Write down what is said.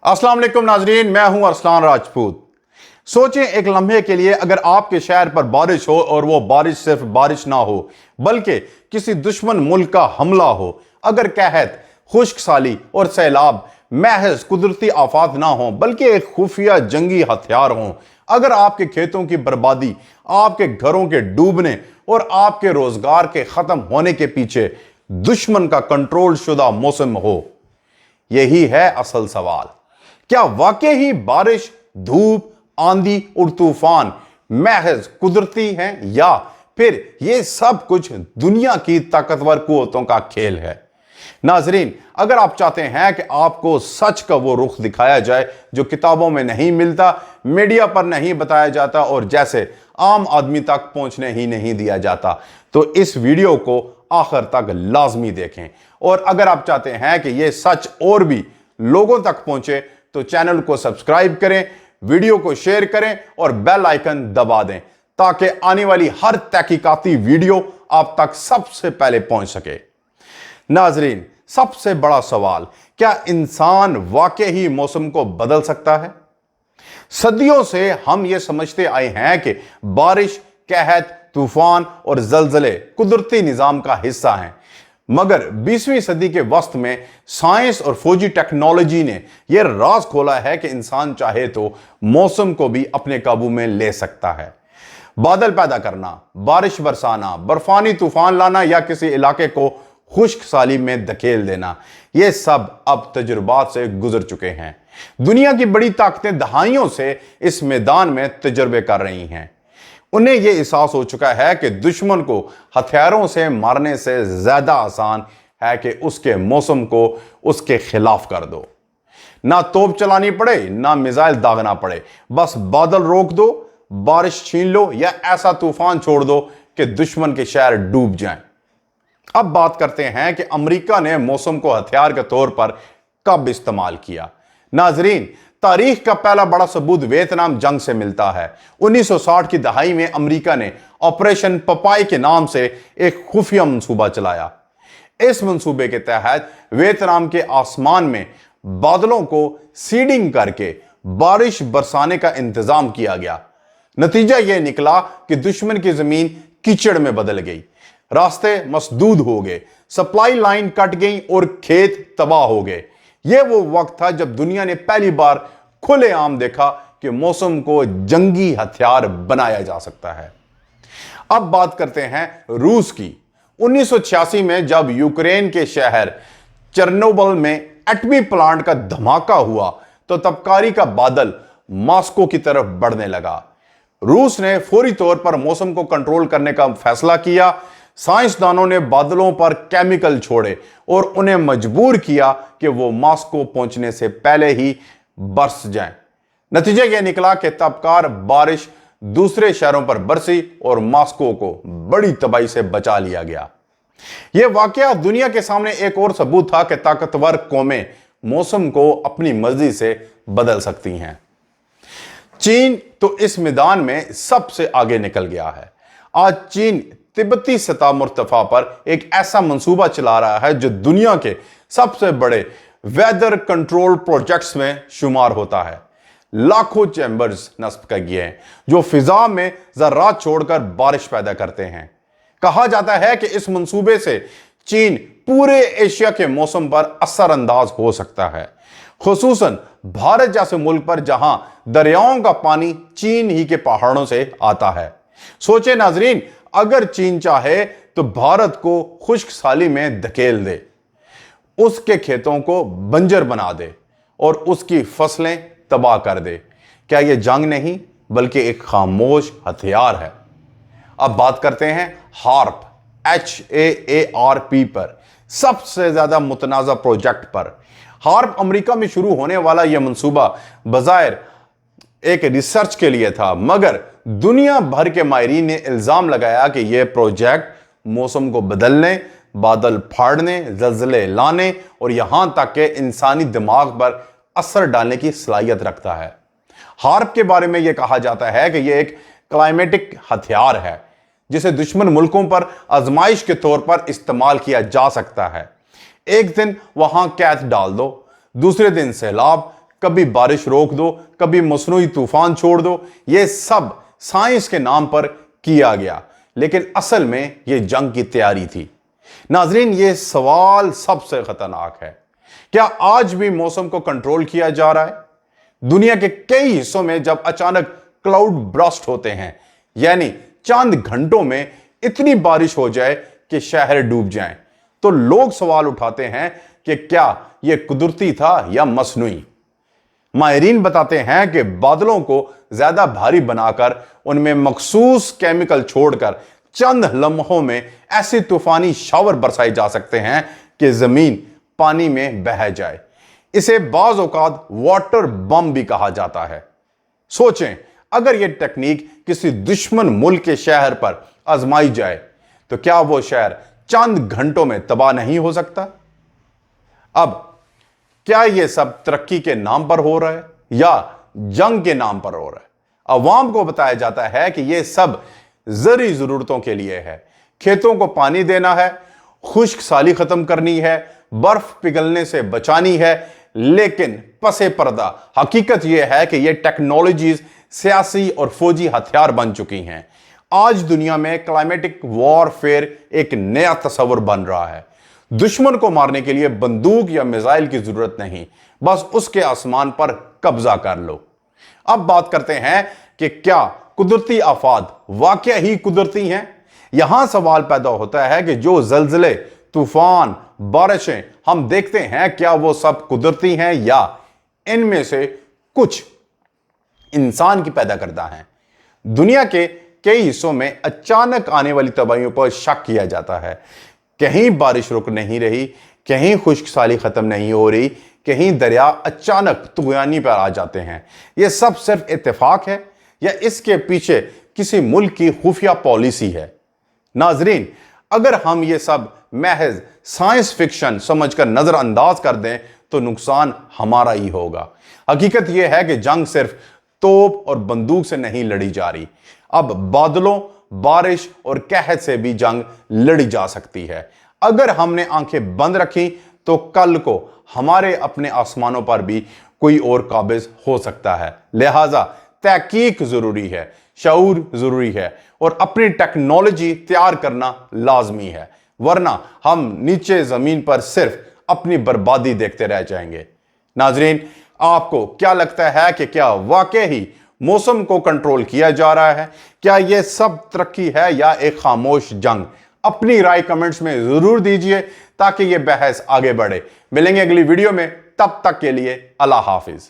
अस्सलाम वालेकुम नाजरीन, मैं हूं अरसलान राजपूत। सोचें एक लम्हे के लिए, अगर आपके शहर पर बारिश हो और वो बारिश सिर्फ बारिश ना हो बल्कि किसी दुश्मन मुल्क का हमला हो, अगर कहत, खुश्क साली और सैलाब महज कुदरती आफात ना हो बल्कि एक खुफिया जंगी हथियार हो, अगर आपके खेतों की बर्बादी, आपके घरों के डूबने और आपके रोजगार के खत्म होने के पीछे दुश्मन का कंट्रोल शुदा मौसम हो, यही है असल सवाल। क्या वाकई ही बारिश, धूप, आंधी और तूफान महज कुदरती हैं या फिर ये सब कुछ दुनिया की ताकतवर कुव्वतों का खेल है? नाजरीन, अगर आप चाहते हैं कि आपको सच का वो रुख दिखाया जाए जो किताबों में नहीं मिलता, मीडिया पर नहीं बताया जाता और जैसे आम आदमी तक पहुंचने ही नहीं दिया जाता, तो इस वीडियो को आखिर तक लाजमी देखें। और अगर आप चाहते हैं कि ये सच और भी लोगों तक पहुंचे तो चैनल को सब्सक्राइब करें, वीडियो को शेयर करें और बेल आइकन दबा दें ताकि आने वाली हर तहकीकाती वीडियो आप तक सबसे पहले पहुंच सके। नाजरीन, सबसे बड़ा सवाल, क्या इंसान वाकई ही मौसम को बदल सकता है? सदियों से हम ये समझते आए हैं कि बारिश, कहत, तूफान और जलजले कुदरती निजाम का हिस्सा हैं, मगर 20वीं सदी के वस्त में साइंस और फौजी टेक्नोलॉजी ने यह राज खोला है कि इंसान चाहे तो मौसम को भी अपने काबू में ले सकता है। बादल पैदा करना, बारिश बरसाना, बर्फानी तूफान लाना या किसी इलाके को खुश्क साली में धकेल देना, यह सब अब तजुर्बात से गुजर चुके हैं। दुनिया की बड़ी ताकतें दहाइयों से इस मैदान में तजुर्बे कर रही हैं। उन्हें यह एहसास हो चुका है कि दुश्मन को हथियारों से मारने से ज्यादा आसान है कि उसके मौसम को उसके खिलाफ कर दो। ना तोप चलानी पड़े, ना मिसाइल दागना पड़े, बस बादल रोक दो, बारिश छीन लो या ऐसा तूफान छोड़ दो कि दुश्मन के शहर डूब जाएं। अब बात करते हैं कि अमेरिका ने मौसम को हथियार के तौर पर कब इस्तेमाल किया। नाजरीन, तारीख का पहला बड़ा सबूत वियतनाम जंग से मिलता है। 1960 की दहाई में अमेरिका ने ऑपरेशन पपाई के नाम से एक खुफिया मंसूबा चलाया। इस मंसूबे के तहत वियतनाम के आसमान में बादलों को सीडिंग करके बारिश बरसाने का इंतजाम किया गया। नतीजा यह निकला कि दुश्मन की जमीन कीचड़ में बदल गई, रास्ते मसदूद हो गए, सप्लाई लाइन कट गई और खेत तबाह हो गए। यह वो वक्त था जब दुनिया ने पहली बार खुलेआम देखा कि मौसम को जंगी हथियार बनाया जा सकता है। अब बात करते हैं रूस की। 1986 में जब यूक्रेन के शहर चेर्नोबिल में एटमी प्लांट का धमाका हुआ तो तबकारी का बादल मॉस्को की तरफ बढ़ने लगा। रूस ने फौरी तौर पर मौसम को कंट्रोल करने का फैसला किया। साइंसदानों ने बादलों पर केमिकल छोड़े और उन्हें मजबूर किया कि वो मॉस्को पहुंचने से पहले ही बरस जाएं। नतीजा यह निकला कि तबकार बारिश दूसरे शहरों पर बरसी और मॉस्को को बड़ी तबाही से बचा लिया गया। यह वाकया दुनिया के सामने एक और सबूत था कि ताकतवर कौमें मौसम को अपनी मर्जी से बदल सकती हैं। चीन तो इस मैदान में सबसे आगे निकल गया है। आज चीन तिब्बती सतह मुर्तफा पर एक ऐसा मंसूबा चला रहा है जो दुनिया के सबसे बड़े वेदर कंट्रोल प्रोजेक्ट्स में शुमार होता है। लाखों चैम्बर्स नस्ब कर गए हैं जो फिजा में जर्रात छोड़कर बारिश पैदा करते हैं। कहा जाता है कि इस मंसूबे से चीन पूरे एशिया के मौसम पर असरअंदाज हो सकता है, खुसूसन भारत जैसे मुल्क पर जहां दरियाओं का पानी चीन ही के पहाड़ों से आता है। सोचे नाजरीन, अगर चीन चाहे तो भारत को खुश्क साली में धकेल दे, उसके खेतों को बंजर बना दे और उसकी फसलें तबाह कर दे। क्या यह जंग नहीं बल्कि एक खामोश हथियार है? अब बात करते हैं हार्प, HAARP पर, सबसे ज्यादा मुतनाज़ा प्रोजेक्ट पर। हार्प अमेरिका में शुरू होने वाला यह मंसूबा बज़ाहिर एक रिसर्च के लिए था, मगर दुनिया भर के माहिरीन ने इल्जाम लगाया कि यह प्रोजेक्ट मौसम को बदलने, बादल फाड़ने, जलजले लाने और यहां तक कि इंसानी दिमाग पर असर डालने की सलाहियत रखता है। हार्प के बारे में यह कहा जाता है कि यह एक क्लाइमेटिक हथियार है जिसे दुश्मन मुल्कों पर आजमाइश के तौर पर इस्तेमाल किया जा सकता है। एक दिन वहां कैद डाल दो, दूसरे दिन सैलाब, कभी बारिश रोक दो, कभी मसनूई तूफान छोड़ दो। ये सब साइंस के नाम पर किया गया, लेकिन असल में ये जंग की तैयारी थी। नाजरीन, ये सवाल सबसे खतरनाक है, क्या आज भी मौसम को कंट्रोल किया जा रहा है? दुनिया के कई हिस्सों में जब अचानक क्लाउड ब्रस्ट होते हैं, यानी चंद घंटों में इतनी बारिश हो जाए कि शहर डूब जाएं, तो लोग सवाल उठाते हैं कि क्या यह कुदरती था या मसनूई। माहिरीन बताते हैं कि बादलों को ज्यादा भारी बनाकर उनमें मखसूस केमिकल छोड़कर चंद लम्हों में ऐसे तूफानी शावर बरसाए जा सकते हैं कि जमीन पानी में बह जाए। इसे बाज़ औक़ात वाटर बम भी कहा जाता है। सोचें, अगर यह टेक्निक किसी दुश्मन मुल्क के शहर पर आजमाई जाए तो क्या वो शहर चंद घंटों में तबाह नहीं हो सकता? अब क्या यह सब तरक्की के नाम पर हो रहा है या जंग के नाम पर हो रहा है? अवाम को बताया जाता है कि यह सब ज़रूरी ज़रूरतों के लिए है। खेतों को पानी देना है, खुश्क साली खत्म करनी है, बर्फ पिघलने से बचानी है, लेकिन पसे पर्दा हकीकत यह है कि यह टेक्नोलॉजीज सियासी और फौजी हथियार बन चुकी हैं। आज दुनिया में क्लाइमेटिक वॉरफेयर एक नया तस्वर बन रहा है। दुश्मन को मारने के लिए बंदूक या मिसाइल की जरूरत नहीं, बस उसके आसमान पर कब्जा कर लो। अब बात करते हैं कि क्या कुदरती आफात वाकई ही कुदरती हैं? यहां सवाल पैदा होता है कि जो जल्जले, तूफान, बारिशें हम देखते हैं, क्या वो सब कुदरती हैं या इनमें से कुछ इंसान की पैदा करता है? दुनिया के कई हिस्सों में अचानक आने वाली तबाहियों पर शक किया जाता है। कहीं बारिश रुक नहीं रही, कहीं खुश्क साली खत्म नहीं हो रही, कहीं दरिया अचानक तूफानी पर आ जाते हैं। यह सब सिर्फ इत्तेफाक है या इसके पीछे किसी मुल्क की खुफिया पॉलिसी है? नाजरीन, अगर हम ये सब महज साइंस फिक्शन समझकर नजरअंदाज कर दें तो नुकसान हमारा ही होगा। हकीकत यह है कि जंग सिर्फ तोप और बंदूक से नहीं लड़ी जा रही, अब बादलों, बारिश और कहत से भी जंग लड़ी जा सकती है। अगर हमने आंखें बंद रखी तो कल को हमारे अपने आसमानों पर भी कोई और काबिज हो सकता है। लिहाजा तहकीक जरूरी है, शऊर जरूरी है और अपनी टेक्नोलॉजी तैयार करना लाजमी है, वरना हम नीचे जमीन पर सिर्फ अपनी बर्बादी देखते रह जाएंगे। नाजरीन, आपको क्या लगता है कि क्या वाकई ही मौसम को कंट्रोल किया जा रहा है? क्या यह सब तरक्की है या एक खामोश जंग? अपनी राय कमेंट्स में जरूर दीजिए ताकि यह बहस आगे बढ़े। मिलेंगे अगली वीडियो में, तब तक के लिए अल्लाह हाफिज।